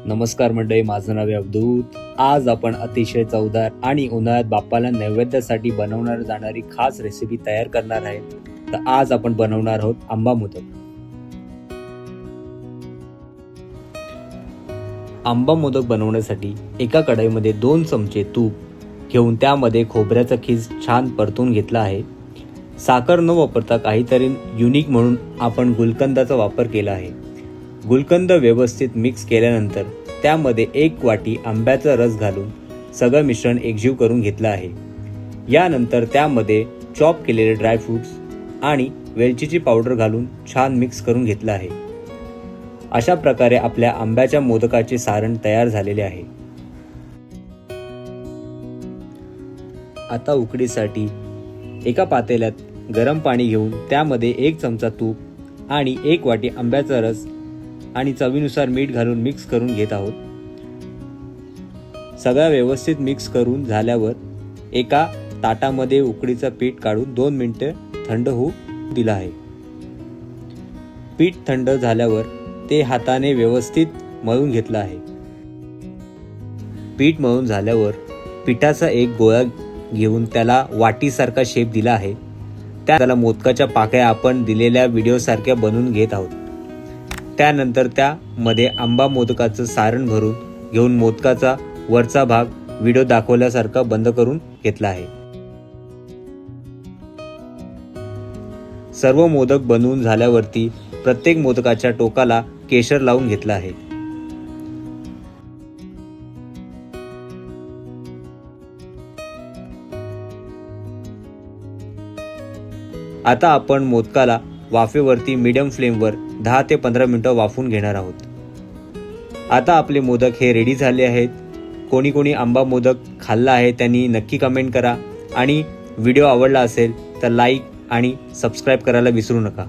नमस्कार मंडळी, माझं नाव आहे अवधूत। आज आपण अतिशय चवदार आणि उन्हाळ्यात बाप्पाला नैवेद्यासाठी बनवणार जाणारी खास रेसिपी तयार करणार आहे। तर आज आपण बनवणार आहोत आंबा मोदक। आंबा मोदक बनवण्यासाठी एका कढईमध्ये 2 चमचे तूप घेऊन त्यामध्ये खोबऱ्याचा खीस छान परतून घेतला आहे। साखर न वापरता काहीतरी युनिक म्हणून आपण गुलकंदाचा वापर केला आहे। गुलकंद व्यवस्थित मिक्स केल्यानंतर त्यामध्ये 1 वाटी आंब्याचा रस घालून सगळं मिश्रण एकजीव करून घेतलं आहे। यानंतर त्यामध्ये चॉप केलेले ड्रायफ्रुट्स आणि वेलचीची पावडर घालून छान मिक्स करून घेतलं आहे। अशा प्रकारे आपल्या आंब्याच्या मोदकाचे सारण तयार झालेले आहे। आता उकडीसाठी एका पातेल्यात गरम पाणी घेऊन त्यामध्ये 1 चमचा तूप आणि 1 वाटी आंब्याचा रस आणि चवीनुसार मीठ घालून मिक्स करून घेत आहोत। सगळं व्यवस्थित मिक्स करून झाल्यावर एका ताटामध्ये उकडीचं पीठ काढून 2 मिनिटे थंड होऊ दिलं आहे। पीठ थंड झाल्यावर ते हाताने व्यवस्थित मळून घेतलं आहे। पीठ मळून झाल्यावर पिठाचा एक गोळा घेऊन त्याला वाटीसारखा शेप दिला आहे। त्याला मोदकाच्या पाकळ्या आपण दिलेल्या व्हिडिओसारख्या बनवून घेत आहोत। त्यानंतर त्यामध्ये आंबा मोदकाचं सारण भरून घेऊन मोदकाचा वरचा भाग व्हिडिओ दाखवल्यासारखा बंद करून घेतला आहे। सर्व मोदक बनवून झाल्यावरती प्रत्येक मोदकाच्या टोकाला केशर लावून घेतला आहे। आता आपण मोदकाला वाफेवरती मीडियम फ्लेमवर 10 ते 15 मिनिटं वाफवून घेणार आहोत। आता आपले मोदक हे रेडी झाले आहेत। कोणी कोणी आंबा मोदक खाल्ला आहे त्यांनी नक्की कमेंट करा आणि व्हिडिओ आवडला असेल तर लाईक आणि सबस्क्राईब करायला विसरू नका।